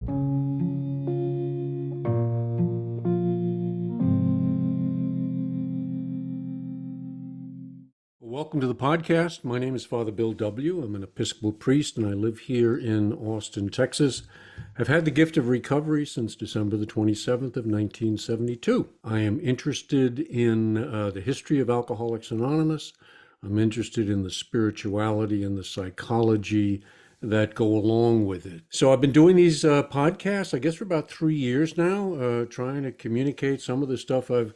Welcome to the podcast. My name is Father Bill W. I'm an Episcopal priest and I live here in Austin, Texas. I've had the gift of recovery since December the 27th of 1972. I am interested in the history of Alcoholics Anonymous. I'm interested in the spirituality and the psychology that go along with it. So I've been doing these podcasts, I guess, for about 3 years now, trying to communicate some of the stuff I've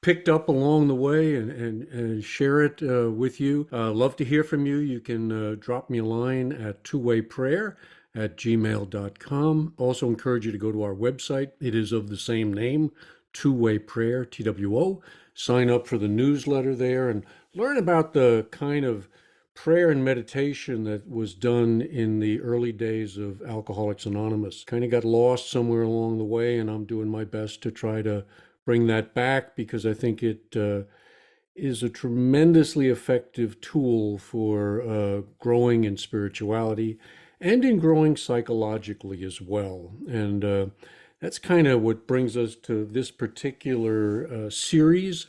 picked up along the way and share it with you. Love to hear from you. You can drop me a line at twowayprayer@gmail.com. Also encourage you to go to our website. It is of the same name, Two Way Prayer, TWO. Sign up for the newsletter there and learn about the kind of prayer and meditation that was done in the early days of Alcoholics Anonymous. Kind of got lost somewhere along the way, and I'm doing my best to try to bring that back because I think it is a tremendously effective tool for growing in spirituality and in growing psychologically as well. And that's kind of what brings us to this particular series,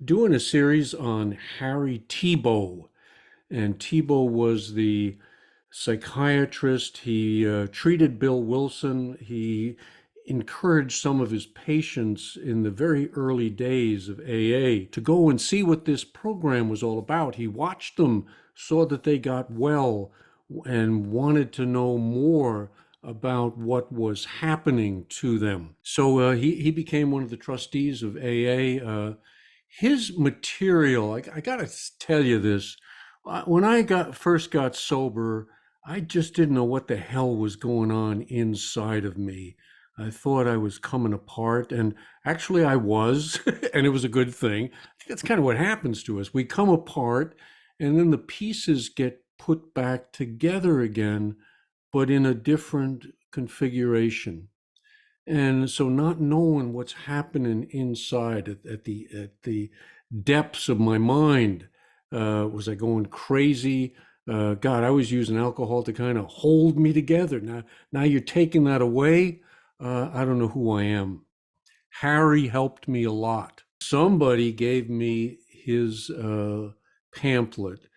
doing a series on Harry Tiebout. And Tiebout was the psychiatrist. He treated Bill Wilson. He encouraged some of his patients in the very early days of AA to go and see what this program was all about. He watched them, saw that they got well, and wanted to know more about what was happening to them. So he became one of the trustees of AA. His material, I got to tell you this, when I first got sober, I just didn't know what the hell was going on inside of me. I thought I was coming apart, and actually I was, and it was a good thing. I think that's kind of what happens to us. We come apart, and then the pieces get put back together again, but in a different configuration. And so not knowing what's happening inside at the depths of my mind, was I going crazy? God, I was using alcohol to kind of hold me together. Now you're taking that away. I don't know who I am. Harry helped me a lot. Somebody gave me his pamphlet,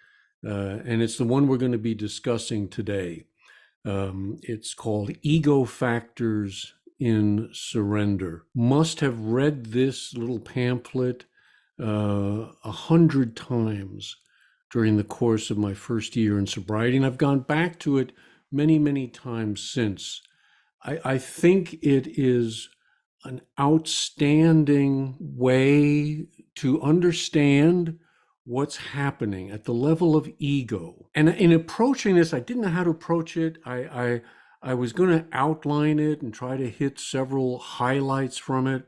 and it's the one we're going to be discussing today. It's called Ego Factors in Surrender. Must have read this little pamphlet 100 times during the course of my first year in sobriety, and I've gone back to it many, many times since. I think it is an outstanding way to understand what's happening at the level of ego. And in approaching this, I didn't know how to approach it. I was going to outline it and try to hit several highlights from it.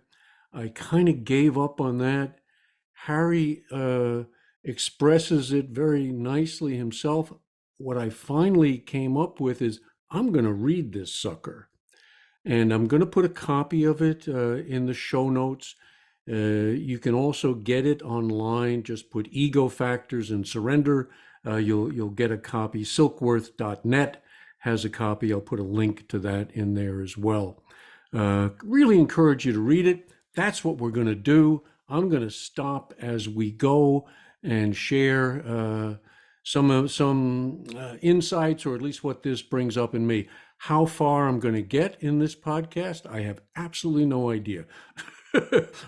I kind of gave up on that. Harry expresses it very nicely himself. What I finally came up with is, I'm going to read this sucker. And I'm going to put a copy of it in the show notes. You can also get it online. Just put Ego Factors in Surrender. You'll get a copy. Silkworth.net has a copy. I'll put a link to that in there as well. Really encourage you to read it. That's what we're going to do. I'm going to stop as we go and share some insights, or at least what this brings up in me. How far I'm going to get in this podcast, I have absolutely no idea.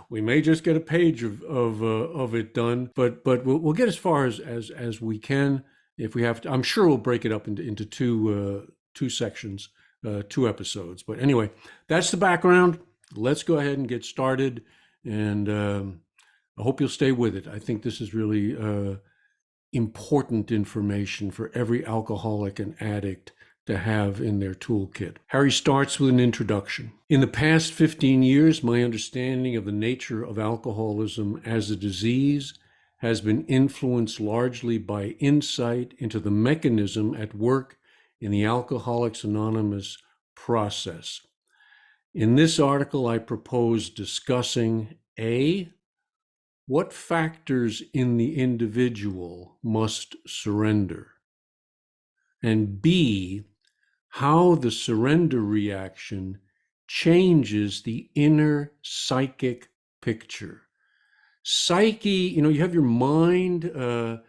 We may just get a page of it done, but we'll get as far as we can. If we have to, I'm sure we'll break it up into two sections, 2 episodes. But anyway, that's the background. Let's go ahead and get started, and I hope you'll stay with it. I think this is really important information for every alcoholic and addict to have in their toolkit. Harry starts with an introduction. In the past 15 years, my understanding of the nature of alcoholism as a disease has been influenced largely by insight into the mechanism at work in the Alcoholics Anonymous process. In this article, I propose discussing A, what factors in the individual must surrender, and B, how the surrender reaction changes the inner psychic picture. Psyche, you have your mind. A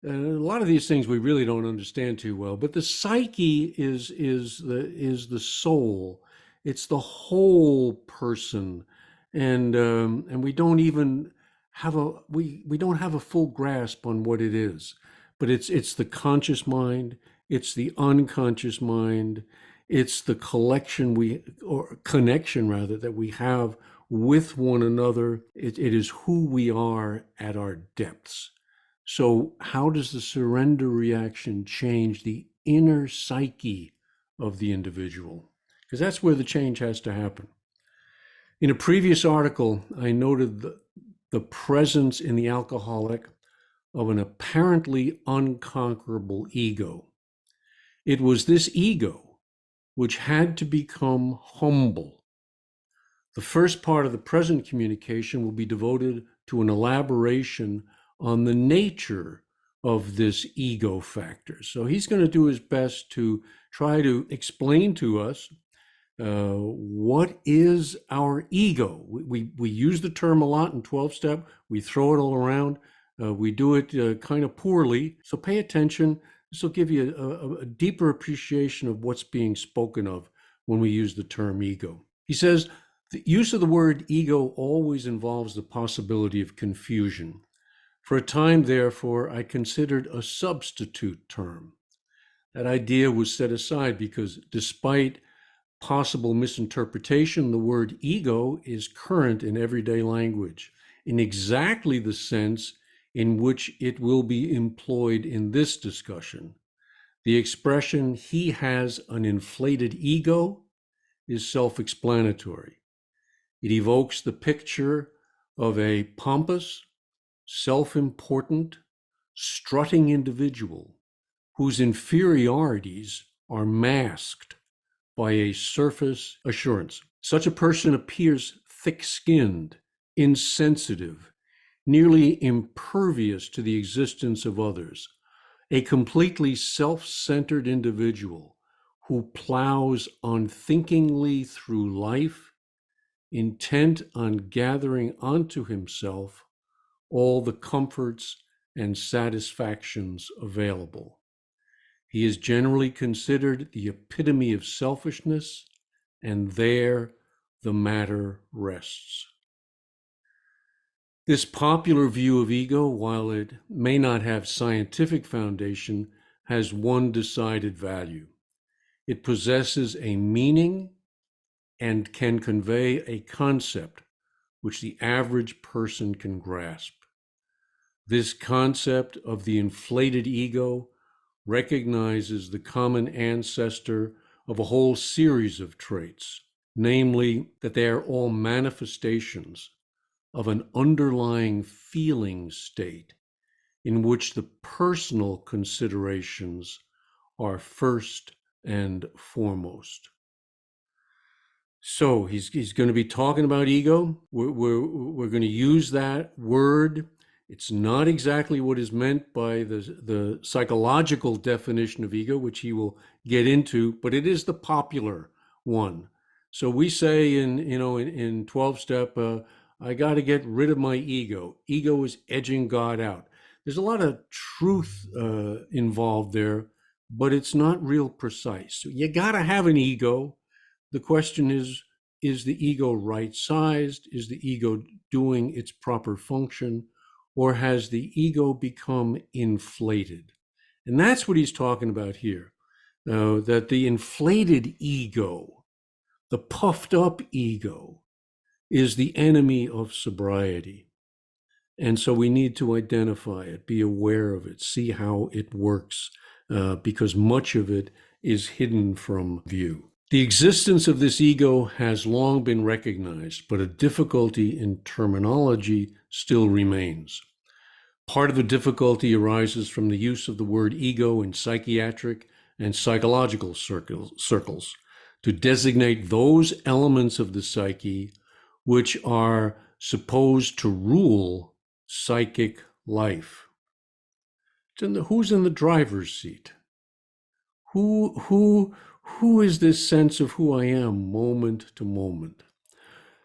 lot of these things we really don't understand too well, but the psyche is the soul. It's the whole person, and we don't even have we don't have a full grasp on what it is. But it's the conscious mind, it's the unconscious mind, it's the collection or connection rather that we have with one another. It is who we are at our depths. So, how does the surrender reaction change the inner psyche of the individual? Because that's where the change has to happen. In a previous article, I noted the presence in the alcoholic of an apparently unconquerable ego. It was this ego which had to become humble. The first part of the present communication will be devoted to an elaboration on the nature of this ego factor. So he's going to do his best to try to explain to us what is our ego. We use the term a lot in 12-step. We throw it all around. We do it kind of poorly. So pay attention. This will give you a deeper appreciation of what's being spoken of when we use the term ego. He says, the use of the word ego always involves the possibility of confusion. For a time, therefore, I considered a substitute term. That idea was set aside because despite possible misinterpretation, the word ego is current in everyday language in exactly the sense in which it will be employed in this discussion. The expression, he has an inflated ego, is self-explanatory. It evokes the picture of a pompous, self-important, strutting individual whose inferiorities are masked by a surface assurance. Such a person appears thick-skinned, insensitive, nearly impervious to the existence of others, a completely self-centered individual who plows unthinkingly through life, intent on gathering onto himself all the comforts and satisfactions available. He is generally considered the epitome of selfishness, and there the matter rests. This popular view of ego, while it may not have scientific foundation, has one decided value. It possesses a meaning and can convey a concept which the average person can grasp. This concept of the inflated ego recognizes the common ancestor of a whole series of traits, namely that they are all manifestations of an underlying feeling state in which the personal considerations are first and foremost. So he's going to be talking about ego. We're going to use that word. It's not exactly what is meant by the psychological definition of ego, which he will get into, but it is the popular one. So we say in 12-step, I got to get rid of my ego. Ego is edging God out. There's a lot of truth involved there, but it's not real precise. So you got to have an ego. The question is the ego right-sized? Is the ego doing its proper function? Or has the ego become inflated? And that's what he's talking about here, that the inflated ego, the puffed up ego, is the enemy of sobriety. And so we need to identify it, be aware of it, see how it works, because much of it is hidden from view. The existence of this ego has long been recognized, but a difficulty in terminology still remains. Part of the difficulty arises from the use of the word ego in psychiatric and psychological circles to designate those elements of the psyche which are supposed to rule psychic life. Who's in the driver's seat? Who Who is this sense of who I am moment to moment?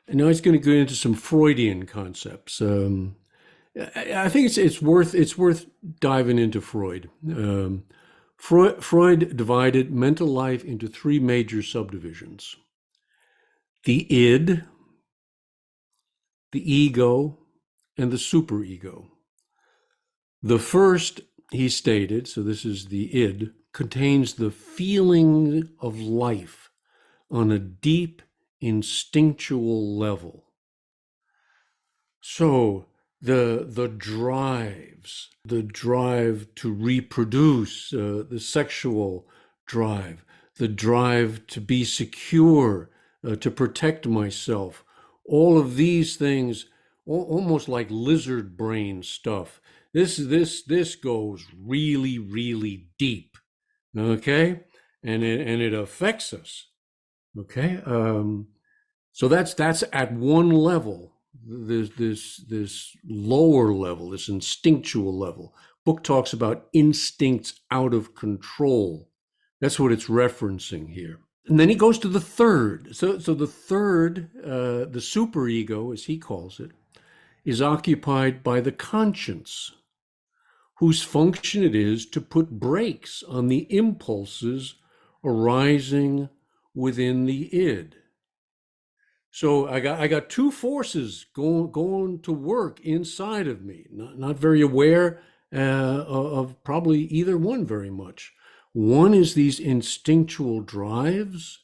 And now it's going to go into some Freudian concepts. I think it's worth diving into Freud. Freud divided mental life into three major subdivisions: the id, the ego, and the superego. The first, he stated, so this is the id, contains the feeling of life on a deep instinctual level. So the drives, the drive to reproduce, the sexual drive, the drive to be secure, to protect myself, all of these things, almost like lizard brain stuff. This goes really, really deep, okay, and it affects us, okay. So that's at one level. There's this lower level, this instinctual level. Book talks about instincts out of control. That's what it's referencing here. And then he goes to the third. So the third, the superego, as he calls it, is occupied by the conscience, whose function it is to put brakes on the impulses arising within the id. So I got two forces going to work inside of me. Not very aware of probably either one very much. One is these instinctual drives,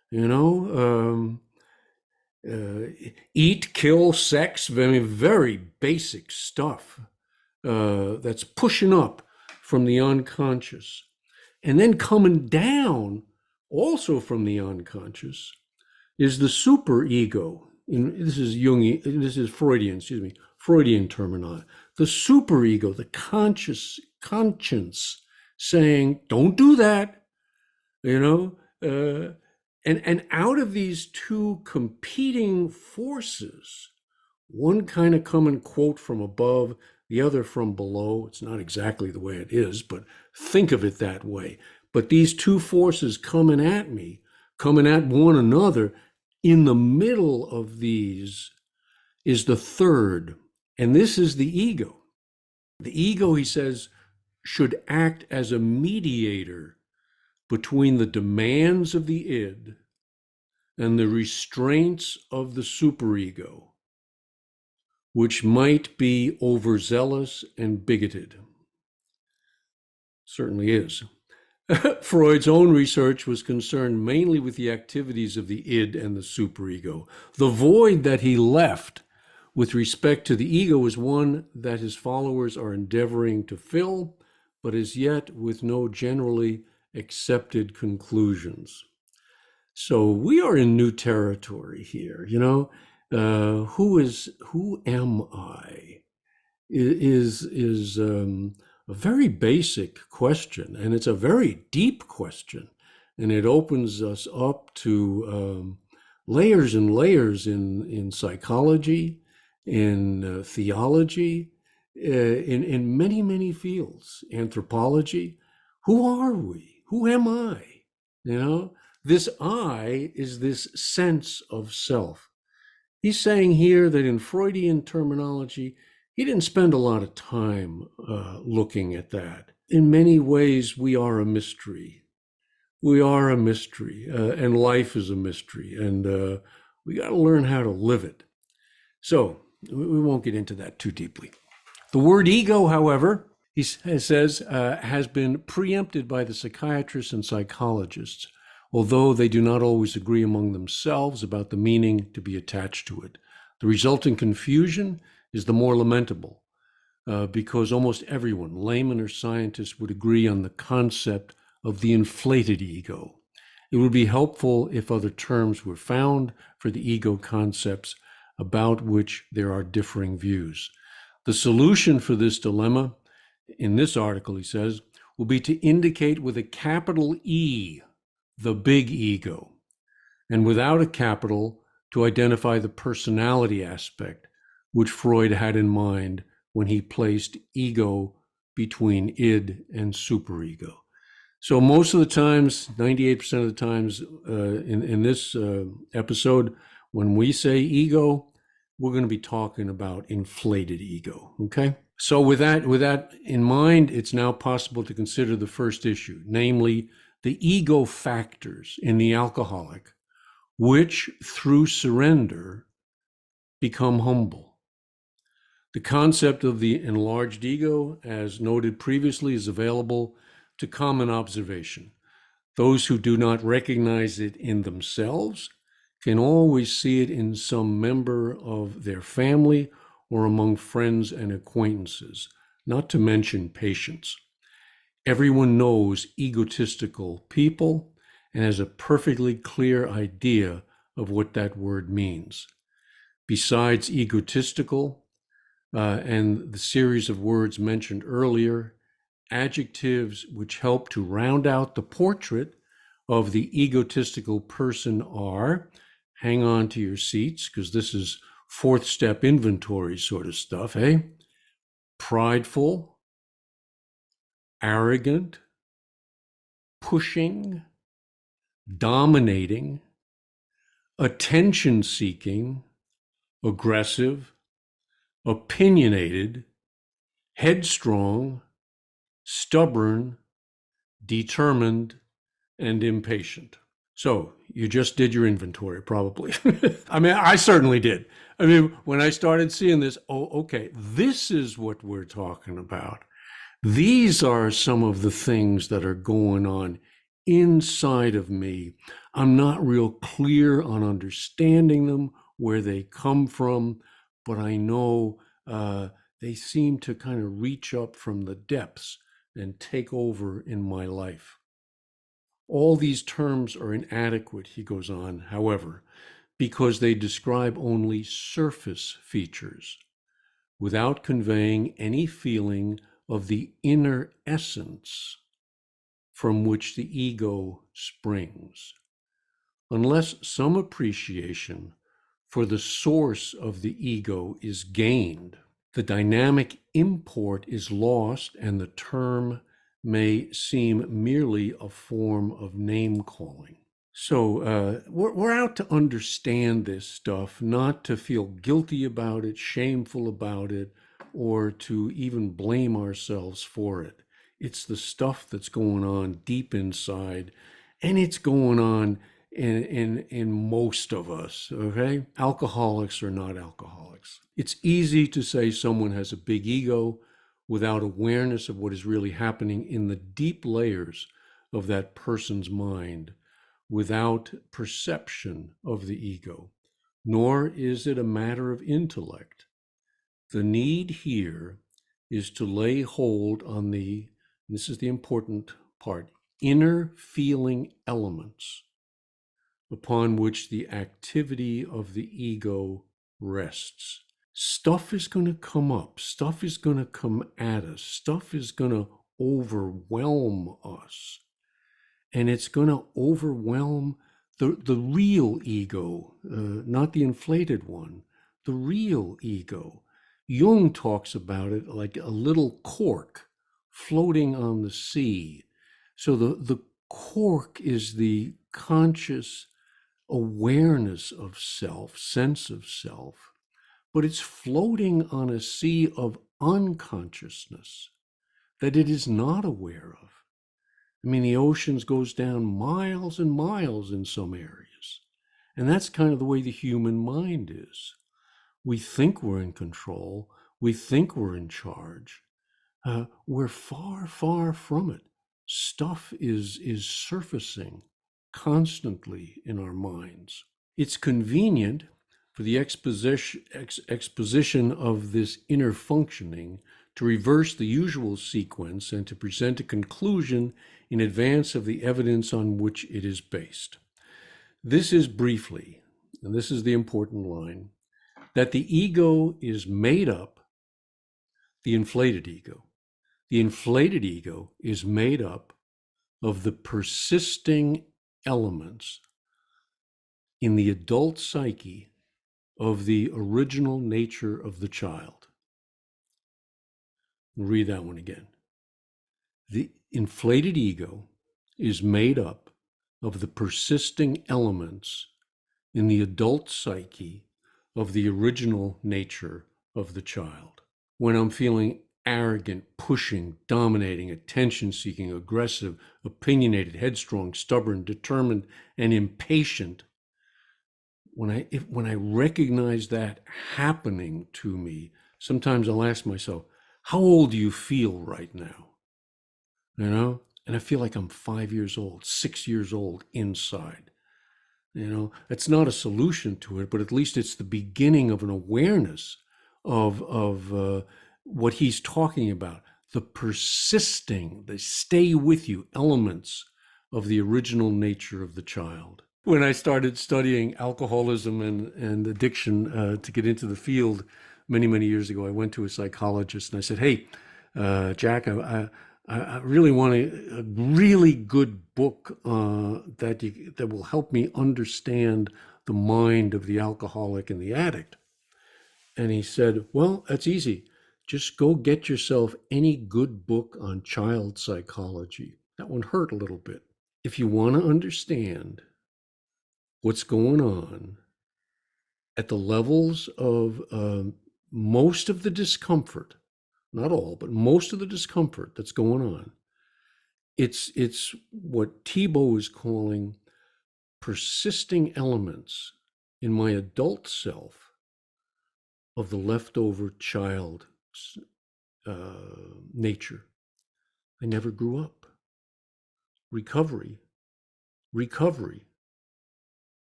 you know, eat, kill, sex. I mean, very basic stuff that's pushing up from the unconscious, and then coming down also from the unconscious is the superego. This is Jungian, this is Freudian, excuse me, Freudian terminology. The superego, the conscience saying, don't do that, you know? And out of these two competing forces, one kind of coming quote from above, the other from below. It's not exactly the way it is, but think of it that way. But these two forces coming at me, coming at one another, in the middle of these is the third, and this is the ego. The ego, he says, should act as a mediator between the demands of the id and the restraints of the superego, which might be overzealous and bigoted. Certainly is. Freud's own research was concerned mainly with the activities of the id and the superego. The void that he left with respect to the ego is one that his followers are endeavoring to fill, but as yet with no generally accepted conclusions. So we are in new territory here, you know. Who am I? Is a very basic question, and it's a very deep question, and it opens us up to layers and layers in psychology, in theology, in many fields, anthropology. Who are we? Who am I? You know, this I is this sense of self. He's saying here that in Freudian terminology, he didn't spend a lot of time looking at that. In many ways, we are a mystery. We are a mystery, and life is a mystery, and we got to learn how to live it. So we won't get into that too deeply. The word ego, however, he says, has been preempted by the psychiatrists and psychologists, although they do not always agree among themselves about the meaning to be attached to it. The resulting confusion is the more lamentable because almost everyone, layman or scientist, would agree on the concept of the inflated ego. It would be helpful if other terms were found for the ego concepts about which there are differing views. The solution for this dilemma, in this article, he says, will be to indicate with a capital E the big ego, and without a capital to identify the personality aspect, which Freud had in mind when he placed ego between id and superego. So most of the times, 98% of the times in this episode, when we say ego, we're going to be talking about inflated ego. Okay. So with that in mind, it's now possible to consider the first issue, namely the ego factors in the alcoholic, which through surrender become humble. The concept of the enlarged ego, as noted previously, is available to common observation. Those who do not recognize it in themselves can always see it in some member of their family or among friends and acquaintances, not to mention patients. Everyone knows egotistical people and has a perfectly clear idea of what that word means. Besides egotistical and the series of words mentioned earlier, adjectives which help to round out the portrait of the egotistical person are, hang on to your seats because this is fourth step inventory sort of stuff, eh? Prideful, arrogant, pushing, dominating, attention seeking, aggressive, opinionated, headstrong, stubborn, determined, and impatient. So you just did your inventory, probably. I mean, I certainly did. I mean, when I started seeing this, oh, okay, this is what we're talking about. These are some of the things that are going on inside of me. I'm not real clear on understanding them, where they come from, but I know they seem to kind of reach up from the depths and take over in my life. All these terms are inadequate, he goes on, however, because they describe only surface features without conveying any feeling of the inner essence from which the ego springs. Unless some appreciation for the source of the ego is gained, the dynamic import is lost and the term may seem merely a form of name calling. So we're out to understand this stuff, not to feel guilty about it, shameful about it, or to even blame ourselves for it. It's the stuff that's going on deep inside, and it's going on in most of us, okay? Alcoholics or not alcoholics. It's easy to say someone has a big ego without awareness of what is really happening in the deep layers of that person's mind, without perception of the ego, nor is it a matter of intellect. The need here is to lay hold on this is the important part, inner feeling elements upon which the activity of the ego rests. Stuff is going to come up, stuff is going to come at us, stuff is going to overwhelm us. And it's going to overwhelm the real ego, not the inflated one, the real ego. Jung talks about it like a little cork floating on the sea. So the cork is the conscious awareness of self, sense of self, but it's floating on a sea of unconsciousness that it is not aware of. I mean, the oceans goes down miles and miles in some areas. And that's kind of the way the human mind is. We think we're in control. We think we're in charge. We're far, far from it. Stuff is surfacing constantly in our minds. It's convenient for the exposition of this inner functioning to reverse the usual sequence and to present a conclusion in advance of the evidence on which it is based. This is briefly, and this is the important line, that the ego is made up, the inflated ego. The inflated ego is made up of the persisting elements in the adult psyche of the original nature of the child. Read that one again. The inflated ego is made up of the persisting elements in the adult psyche of the original nature of the child. When I'm feeling arrogant, pushing, dominating, attention-seeking, aggressive, opinionated, headstrong, stubborn, determined, and impatient, when I recognize that happening to me, sometimes I'll ask myself, how old do you feel right now? You know? And I feel like I'm 5 years old, 6 years old inside. You know, it's not a solution to it, but at least it's the beginning of an awareness of what he's talking about, the persisting, the stay with you elements of the original nature of the child. When I started studying alcoholism and addiction to get into the field many, many years ago, I went to a psychologist and I said, hey, Jack, I really want a really good book that will help me understand the mind of the alcoholic and the addict. And he said, well, that's easy. Just go get yourself any good book on child psychology. That one hurt a little bit. If you want to understand what's going on at the levels of most of the discomfort, not all, but most of the discomfort that's going on, it's what Tiebout is calling persisting elements in my adult self of the leftover child nature. I never grew up. Recovery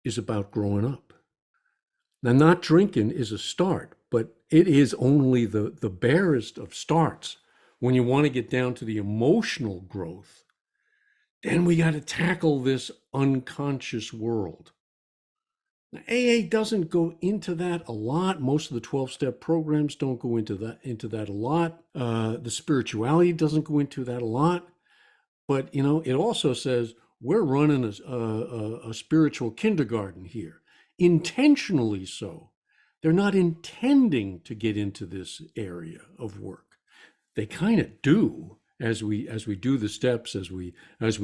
is about growing up. Now, not drinking is a start, but it is only the barest of starts. When you want to get down to the emotional growth, then we got to tackle this unconscious world. Now, AA doesn't go into that a lot. Most of the 12-step programs don't go into that a lot. The spirituality doesn't go into that a lot. But, you know, it also says we're running a spiritual kindergarten here, intentionally so. They're not intending to get into this area of work. They kind of do as we do the steps, as we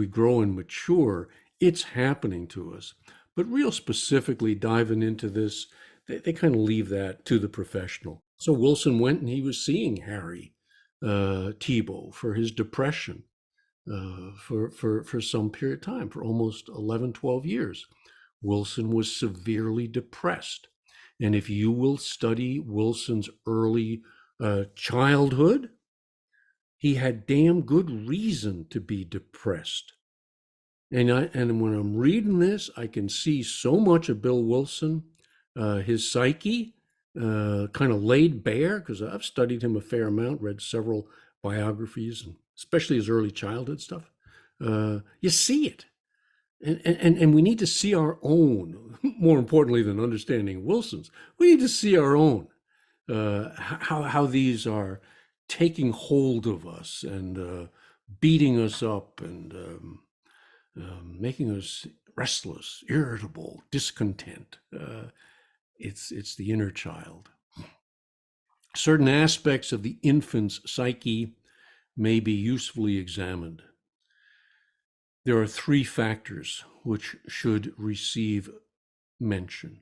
grow and mature. It's happening to us. But real specifically diving into this, they kind of leave that to the professional. So Wilson went and he was seeing Harry Tiebout for his depression for some period of time, for almost 11, 12 years. Wilson was severely depressed. And if you will study Wilson's early childhood, he had damn good reason to be depressed. And when I'm reading this, I can see so much of Bill Wilson, his psyche, kind of laid bare, because I've studied him a fair amount, read several biographies, and especially his early childhood stuff. You see it. And we need to see our own, more importantly than understanding Wilson's, we need to see our own, how these are taking hold of us and beating us up and making us restless, irritable, discontent. It's the inner child. Certain aspects of the infant's psyche may be usefully examined. There are three factors which should receive mention.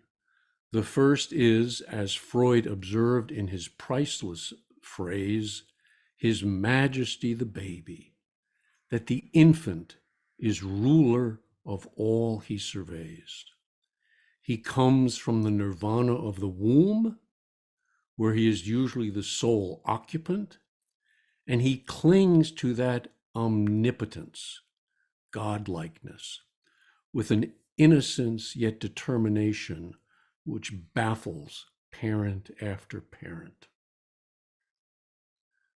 The first is, as Freud observed in his priceless phrase, His Majesty the baby, that the infant is ruler of all he surveys. He comes from the nirvana of the womb, where he is usually the sole occupant, and he clings to that omnipotence, godlikeness, with an innocence yet determination which baffles parent after parent.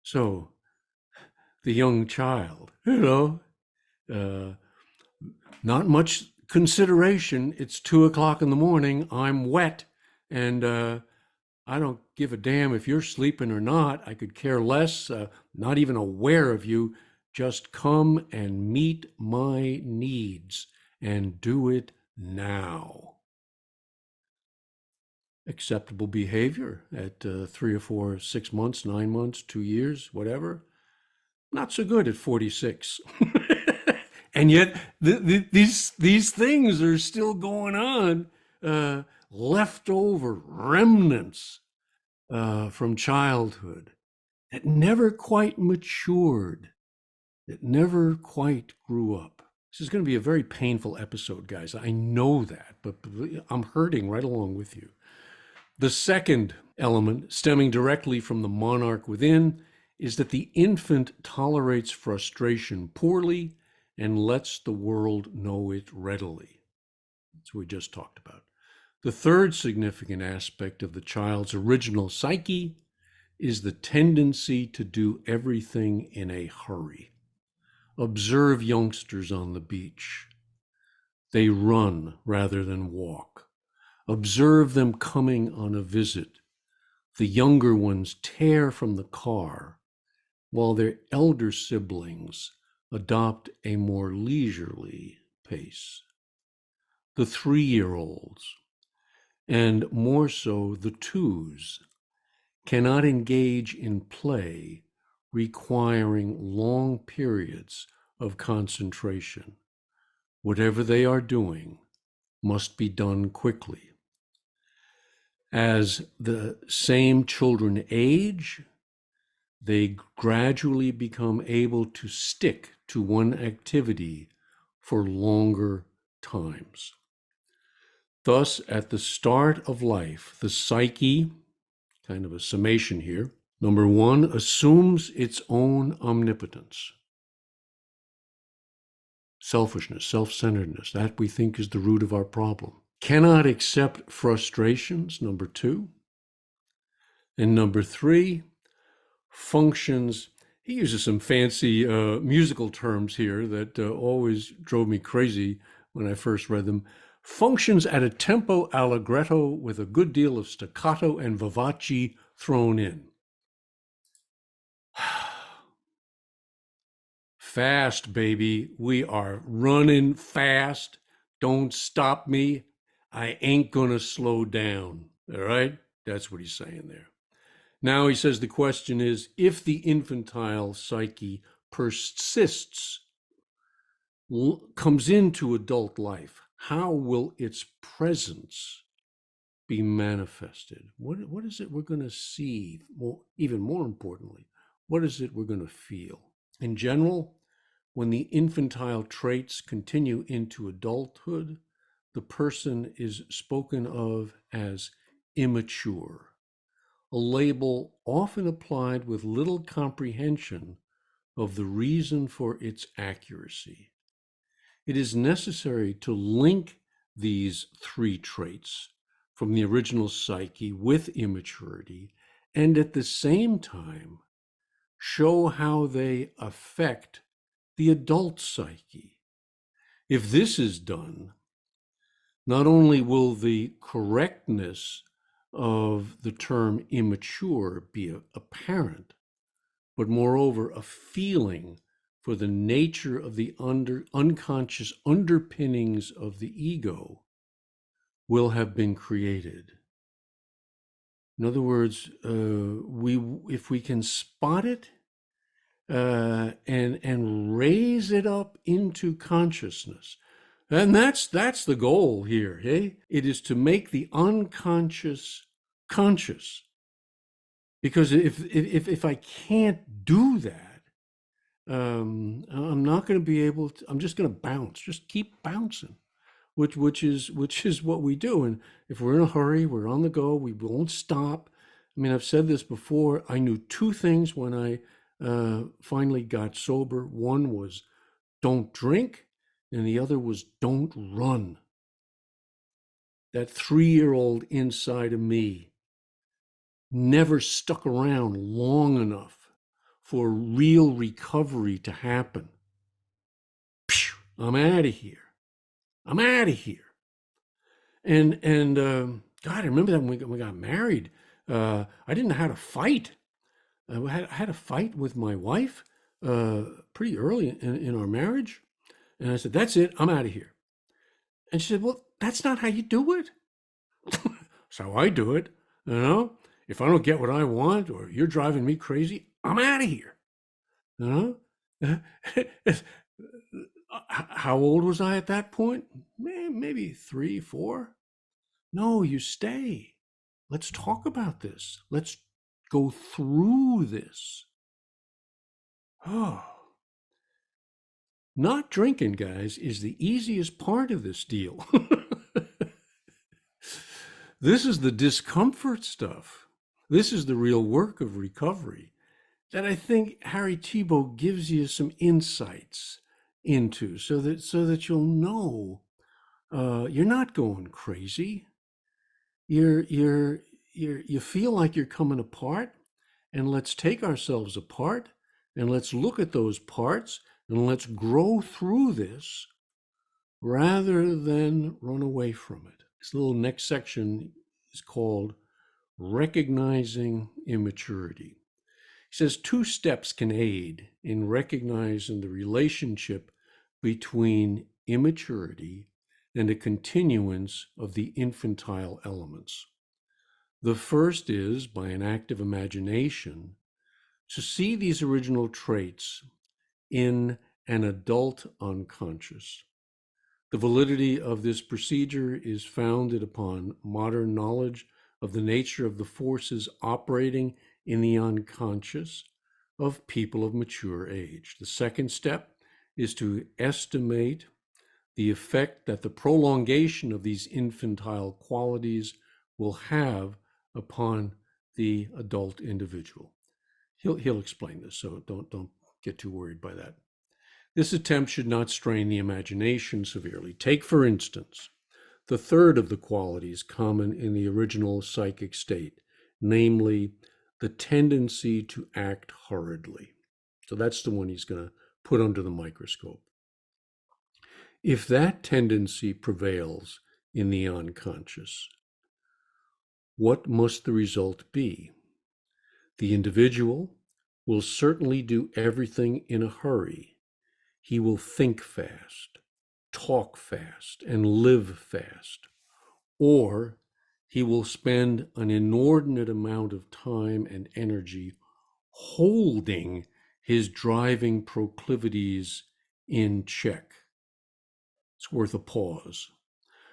So the young child, not much consideration. It's 2:00 in the morning. I'm wet, and I don't give a damn if you're sleeping or not. I could care less. Not even aware of you. Just come and meet my needs, and do it now. Acceptable behavior at 3 or 4, 6 months, 9 months, 2 years, whatever. Not so good at 46. And yet these things are still going on, leftover remnants from childhood that never quite matured, that never quite grew up. This is going to be a very painful episode, guys. I know that, but I'm hurting right along with you. The second element, stemming directly from the monarch within, is that the infant tolerates frustration poorly and lets the world know it readily. That's what we just talked about. The third significant aspect of the child's original psyche is the tendency to do everything in a hurry. Observe youngsters on the beach. They run rather than walk. Observe them coming on a visit. The younger ones tear from the car, while their elder siblings adopt a more leisurely pace. The 3-year-olds, and more so the 2s, cannot engage in play requiring long periods of concentration. Whatever they are doing must be done quickly. As the same children age, they gradually become able to stick to one activity for longer times. Thus, at the start of life, the psyche, kind of a summation here, number 1, assumes its own omnipotence. Selfishness, self-centeredness, that we think is the root of our problem. Cannot accept frustrations, number 2. And number 3, functions. He uses some fancy musical terms here that always drove me crazy when I first read them. Functions at a tempo allegretto with a good deal of staccato and vivace thrown in. Fast, baby. We are running fast. Don't stop me. I ain't gonna slow down. All right? That's what he's saying there. Now he says the question is, if the infantile psyche persists, comes into adult life, how will its presence be manifested? What is it we're going to see? Well, even more importantly, what is it we're going to feel? In general, when the infantile traits continue into adulthood, the person is spoken of as immature, a label often applied with little comprehension of the reason for its accuracy. It is necessary to link these 3 traits from the original psyche with immaturity, and at the same time show how they affect the adult psyche. If this is done, not only will the correctness of the term immature be apparent, but moreover, a feeling for the nature of the unconscious underpinnings of the ego will have been created. In other words, if we can spot it and raise it up into consciousness, and that's the goal here, hey? It is to make the unconscious conscious. Because if I can't do that, I'm not going to be able to. I'm just going to bounce, just keep bouncing, which is what we do. And if we're in a hurry, we're on the go. We won't stop. I mean, I've said this before. I knew 2 things when I finally got sober. One was don't drink, and the other was don't run. That 3-year-old inside of me never stuck around long enough for real recovery to happen. I'm out of here. I'm out of here. And God, I remember that when we got married. I didn't know how to fight. I had a fight with my wife pretty early in our marriage. And I said, that's it. I'm out of here. And she said, well, that's not how you do it. That's how I do it. You know, if I don't get what I want or you're driving me crazy, I'm out of here. You know, How old was I at that point? Maybe 3, 4. No, you stay. Let's talk about this. Let's go through this. Oh, not drinking, guys, is the easiest part of this deal. This is the discomfort stuff. This is the real work of recovery that I think Harry Tiebout gives you some insights into, so that you'll know you're not going crazy. You feel like you're coming apart, and let's take ourselves apart and let's look at those parts and let's grow through this rather than run away from it. This little next section is called Recognizing Immaturity. He says 2 steps can aid in recognizing the relationship between immaturity and a continuance of the infantile elements. The first is, by an active imagination, to see these original traits in an adult unconscious. The validity of this procedure is founded upon modern knowledge of the nature of the forces operating in the unconscious of people of mature age. The second step is to estimate the effect that the prolongation of these infantile qualities will have upon the adult individual. He'll explain this, so don't get too worried by that. This attempt should not strain the imagination severely. Take, for instance, the third of the qualities common in the original psychic state, namely the tendency to act hurriedly. So that's the one he's going to put under the microscope. If that tendency prevails in the unconscious, what must the result be? The individual will certainly do everything in a hurry. He will think fast, talk fast, and live fast. Or he will spend an inordinate amount of time and energy holding his driving proclivities in check. It's worth a pause.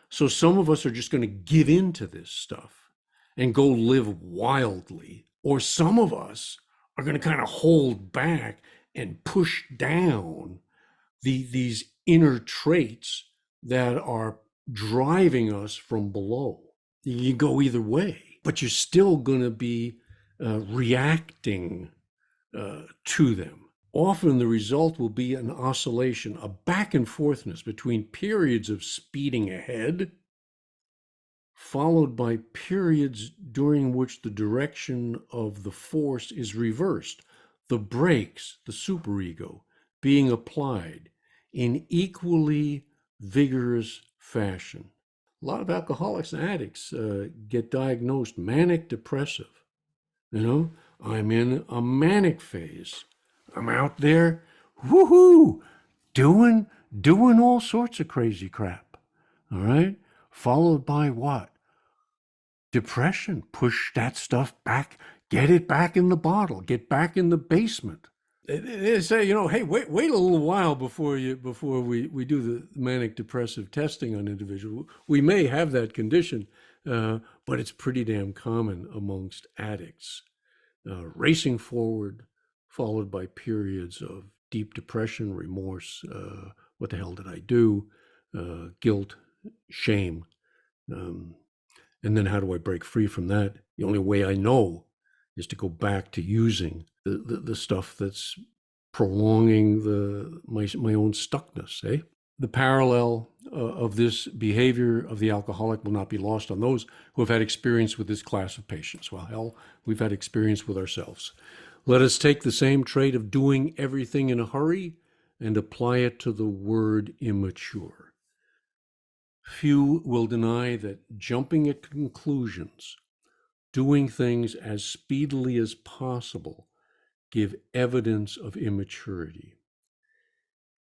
So some of us are just going to give in to this stuff and go live wildly, or some of us are going to kind of hold back and push down these inner traits that are driving us from below. You go either way, but you're still going to be reacting to them. Often the result will be an oscillation, a back and forthness between periods of speeding ahead, followed by periods during which the direction of the force is reversed, the brakes, the superego, being applied in equally vigorous fashion. A lot of alcoholics and addicts get diagnosed manic depressive. I'm in a manic phase. I'm out there, woohoo, doing all sorts of crazy crap. All right? Followed by what? Depression. Push that stuff back, get it back in the bottle, get back in the basement. They say, hey, wait a little while before we do the manic depressive testing on individuals. We may have that condition, but it's pretty damn common amongst addicts. Racing forward, followed by periods of deep depression, remorse, what the hell did I do, guilt, shame. And then how do I break free from that? The only way I know is to go back to using the stuff that's prolonging my own stuckness, eh? The parallel of this behavior of the alcoholic will not be lost on those who have had experience with this class of patients. Well, hell, we've had experience with ourselves. Let us take the same trait of doing everything in a hurry and apply it to the word immature. Few will deny that jumping at conclusions, doing things as speedily as possible, give evidence of immaturity.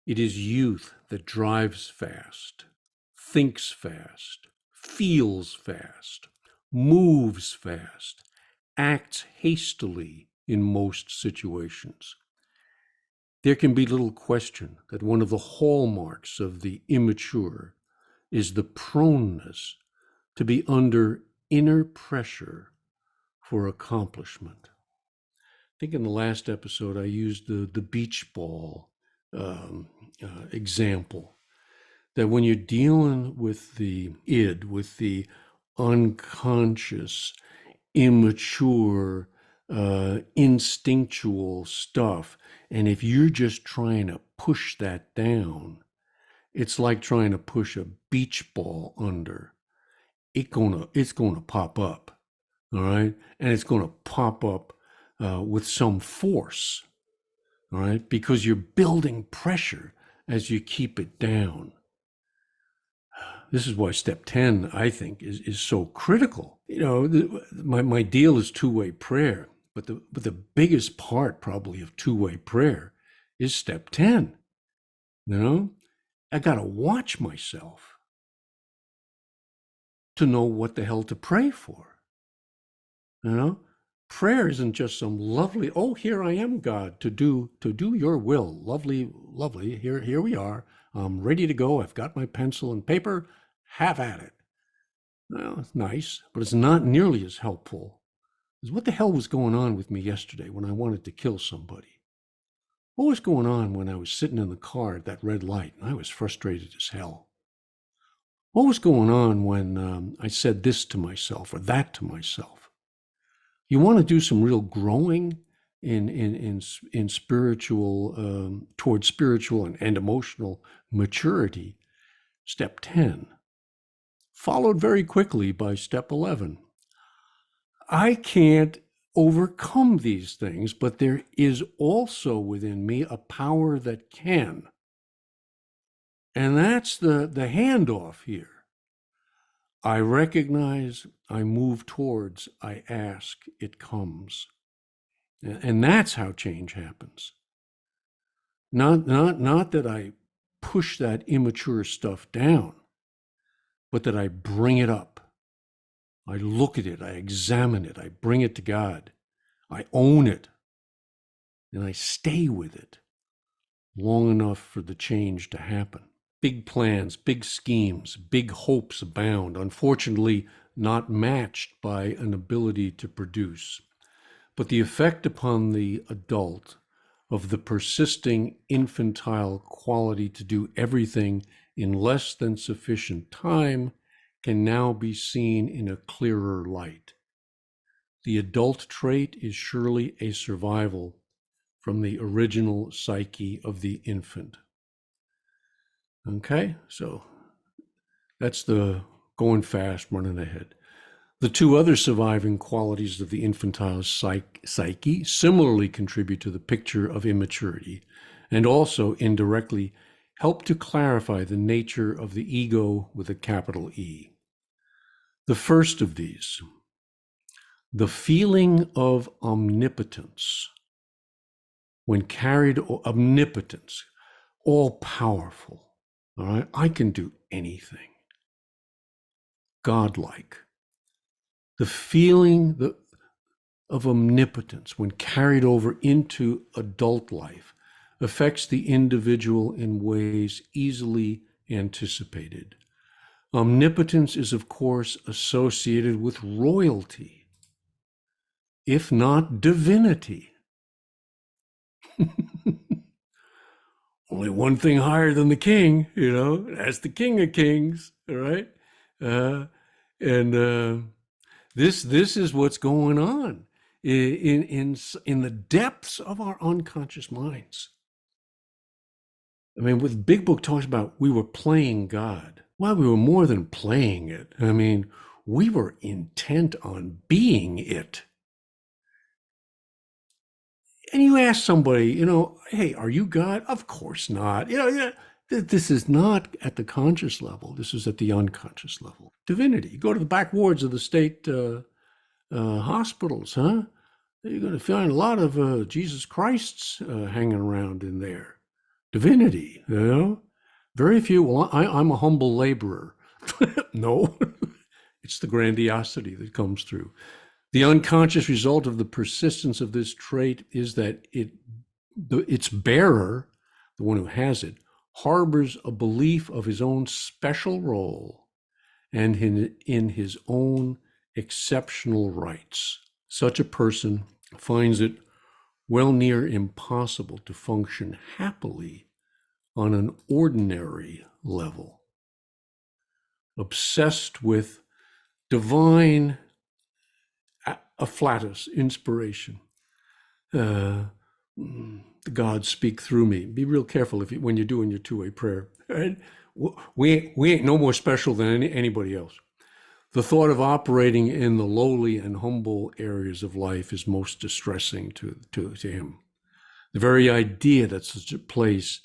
It is youth that drives fast, thinks fast, feels fast, moves fast, acts hastily in most situations. There can be little question that one of the hallmarks of the immature is the proneness to be under inner pressure for accomplishment. I think in the last episode I used the beach ball example, that when you're dealing with the id, with the unconscious, immature, instinctual stuff, and if you're just trying to push that down, it's like trying to push a beach ball under. It's gonna pop up, all right, and it's gonna pop up with some force, all right, because you're building pressure as you keep it down. This is why step 10, I think, is so critical. My deal is two-way prayer, but the biggest part probably of two-way prayer is step 10. I got to watch myself to know what the hell to pray for. Prayer isn't just some lovely, oh, here I am, God, to do your will. Lovely, lovely. Here we are. I'm ready to go. I've got my pencil and paper. Have at it. Well, it's nice, but it's not nearly as helpful as what the hell was going on with me yesterday when I wanted to kill somebody. What was going on when I was sitting in the car at that red light and I was frustrated as hell? What was going on when I said this to myself or that to myself? You want to do some real growing in spiritual, towards spiritual and emotional maturity. Step 10. Followed very quickly by step 11. I can't overcome these things, but there is also within me a power that can. And that's the handoff here. I recognize, I move towards, I ask, it comes. And that's how change happens. Not that I push that immature stuff down, but that I bring it up. I look at it, I examine it, I bring it to God, I own it, and I stay with it long enough for the change to happen. Big plans, big schemes, big hopes abound, unfortunately not matched by an ability to produce. But the effect upon the adult of the persisting infantile quality to do everything in less than sufficient time can now be seen in a clearer light. The adult trait is surely a survival from the original psyche of the infant. Okay, so that's the going fast, running ahead. The two other surviving qualities of the infantile psyche similarly contribute to the picture of immaturity and also indirectly help to clarify the nature of the ego with a capital E. The first of these, the feeling of omnipotence, when carried, omnipotence, all powerful, all right? I can do anything. Godlike. The feeling of omnipotence, when carried over into adult life, affects the individual in ways easily anticipated. Omnipotence is, of course, associated with royalty, if not divinity. Only one thing higher than the king, that's the King of Kings, all right? This is what's going on in the depths of our unconscious minds. I mean, what the Big Book talks about, we were playing God. Well, we were more than playing it. I mean, we were intent on being it. And you ask somebody, hey, are you God? Of course not. This is not at the conscious level. This is at the unconscious level. Divinity. You go to the back wards of the state hospitals, huh? You're going to find a lot of Jesus Christs hanging around in there. Divinity, Very few. Well, I'm a humble laborer. No, it's the grandiosity that comes through. The unconscious result of the persistence of this trait is that it its bearer, the one who has it, harbors a belief of his own special role and in his own exceptional rights. Such a person finds it well near impossible to function happily on an ordinary level, obsessed with divine afflatus, inspiration. The gods speak through me. Be real careful when you're doing your two-way prayer. Right? We ain't no more special than anybody else. The thought of operating in the lowly and humble areas of life is most distressing to him. The very idea that such a place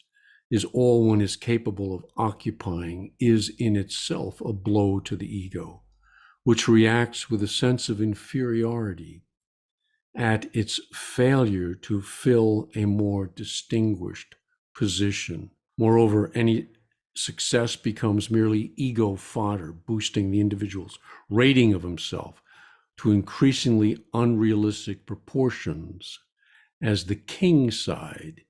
is all one is capable of occupying is in itself a blow to the ego, which reacts with a sense of inferiority at its failure to fill a more distinguished position. Moreover, any success becomes merely ego fodder, boosting the individual's rating of himself to increasingly unrealistic proportions as the king side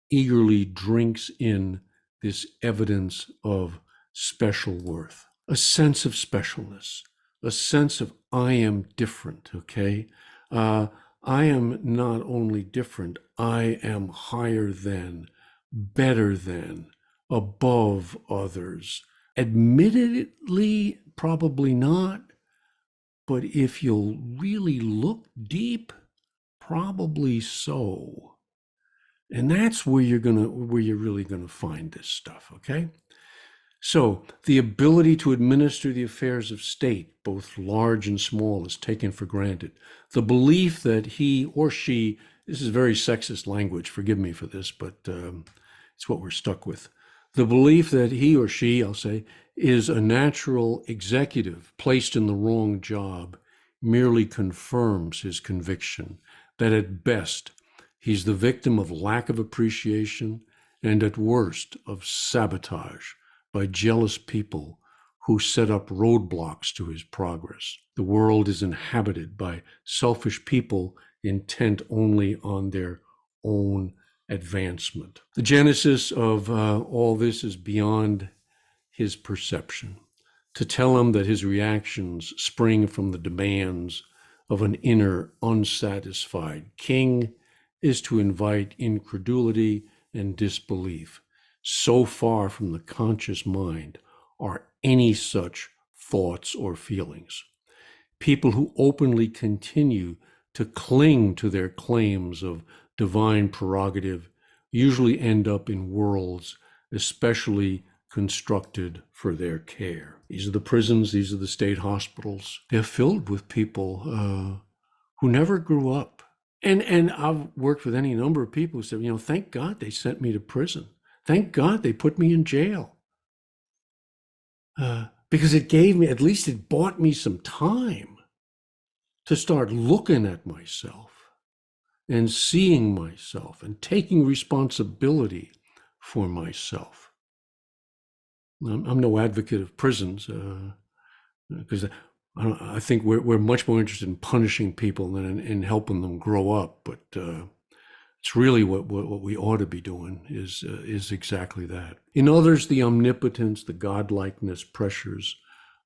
eagerly drinks in this evidence of special worth, a sense of specialness, a sense of I am different, okay? I am not only different, I am higher than, better than, above others. Admittedly, probably not, but if you'll really look deep, probably so. And that's where you're really gonna find this stuff, okay? So the ability to administer the affairs of state, both large and small, is taken for granted. The belief that he or she, this is very sexist language, forgive me for this, but it's what we're stuck with. The belief that he or she, I'll say, is a natural executive placed in the wrong job merely confirms his conviction that at best, he's the victim of lack of appreciation and at worst of sabotage by jealous people who set up roadblocks to his progress. The world is inhabited by selfish people intent only on their own advancement. The genesis of all this is beyond his perception. To tell him that his reactions spring from the demands of an inner unsatisfied king is to invite incredulity and disbelief. So far from the conscious mind are any such thoughts or feelings. People who openly continue to cling to their claims of divine prerogative usually end up in worlds especially constructed for their care. These are the prisons, these are the state hospitals. They're filled with people who never grew up. And I've worked with any number of people who said, thank God they sent me to prison. Thank God they put me in jail. Because at least it bought me some time to start looking at myself and seeing myself and taking responsibility for myself. I'm no advocate of prisons because I think we're much more interested in punishing people than in helping them grow up. But it's really what we ought to be doing is exactly that. In others, the omnipotence, the godlikeness pressures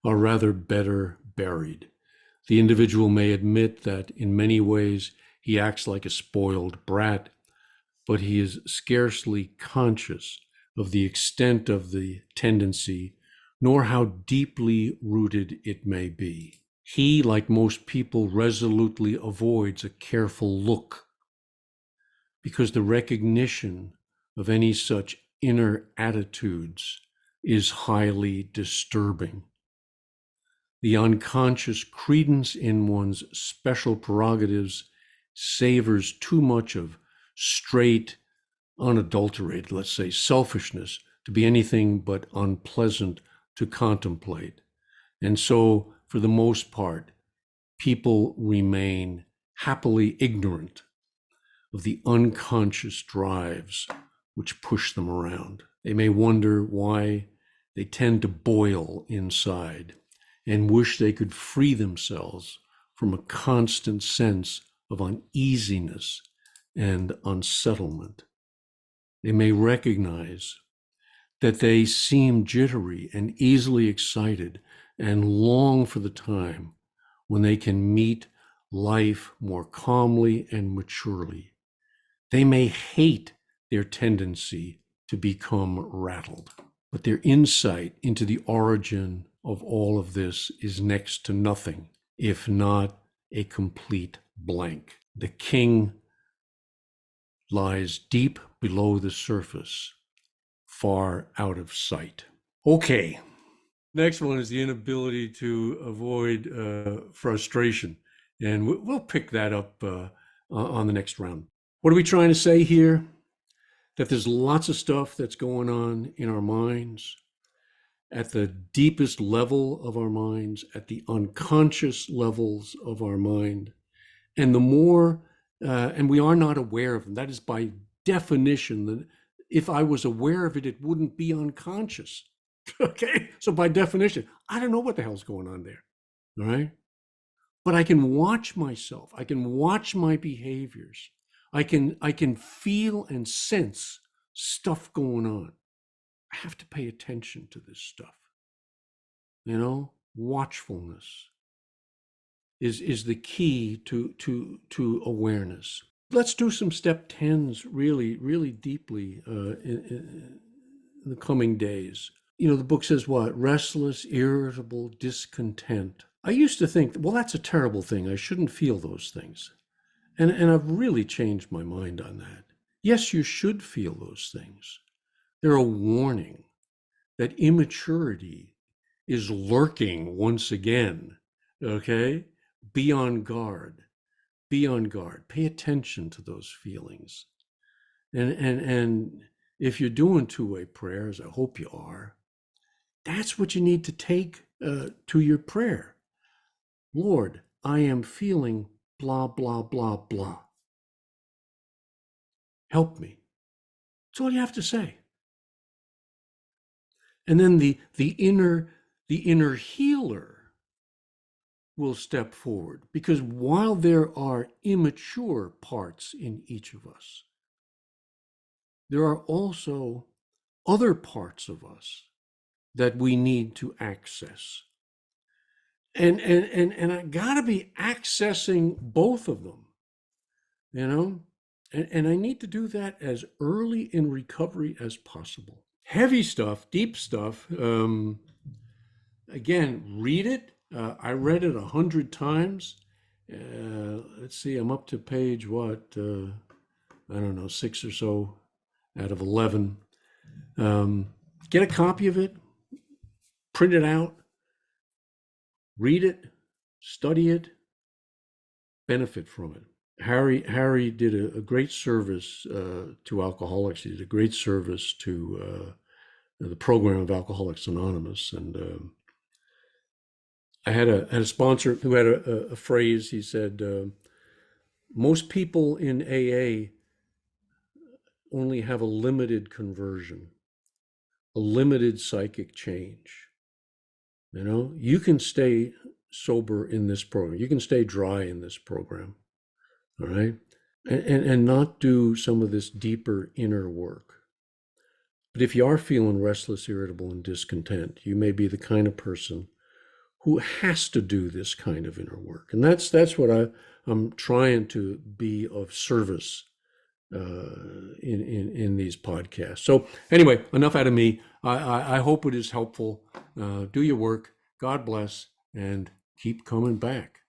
are rather better buried. The individual may admit that in many ways he acts like a spoiled brat, but he is scarcely conscious of the extent of the tendency, nor how deeply rooted it may be. He, like most people, resolutely avoids a careful look because the recognition of any such inner attitudes is highly disturbing. The unconscious credence in one's special prerogatives savors too much of straight, unadulterated, let's say, selfishness to be anything but unpleasant to contemplate. And so, for the most part, people remain happily ignorant of the unconscious drives which push them around. They may wonder why they tend to boil inside and wish they could free themselves from a constant sense of uneasiness and unsettlement. They may recognize that they seem jittery and easily excited and long for the time when they can meet life more calmly and maturely. They may hate their tendency to become rattled, but their insight into the origin of all of this is next to nothing, if not a complete blank. The king lies deep below the surface, far out of sight. Okay, next one is the inability to avoid frustration. And we'll pick that up on the next round. What are we trying to say here? That there's lots of stuff that's going on in our minds, at the deepest level of our minds, at the unconscious levels of our mind. And the more, and we are not aware of them. That is by definition, that if I was aware of it, it wouldn't be unconscious. Okay, so by definition, I don't know what the hell's going on there. All right, but I can watch myself. I can watch my behaviors. I can feel and sense stuff going on. I have to pay attention to this stuff. You know, watchfulness is the key to awareness. Let's do some step 10s really deeply in the coming days. You know, the book says what? Restless, irritable, discontent. I used to think, well, that's a terrible thing. I shouldn't feel those things. And I've really changed my mind on that. Yes, you should feel those things. They're a warning that immaturity is lurking once again, okay? Be on guard. Be on guard. Pay attention to those feelings. And if you're doing two-way prayers, I hope you are, that's what you need to take to your prayer. Lord, I am feeling blah, blah, blah, blah. Help me. That's all you have to say. And then the inner healer will step forward, because while there are immature parts in each of us, there are also other parts of us that we need to access. And I gotta be accessing both of them, you know? And I need to do that as early in recovery as possible. Heavy stuff, deep stuff. Again, read it. I read it 100 times. Let's see, I'm up to page what? I don't know, 6 or so out of 11. Get a copy of it, print it out, read it, study it, benefit from it. Harry did a great service to alcoholics. He did a great service to the program of Alcoholics Anonymous. And I had a sponsor who had a phrase. He said, most people in AA only have a limited conversion, a limited psychic change. You know, you can stay sober in this program. You can stay dry in this program. All right. And not do some of this deeper inner work. But if you are feeling restless, irritable, and discontent, you may be the kind of person who has to do this kind of inner work. And that's what I'm trying to be of service in these podcasts. So anyway, enough out of me. I hope it is helpful. Do your work. God bless, and keep coming back.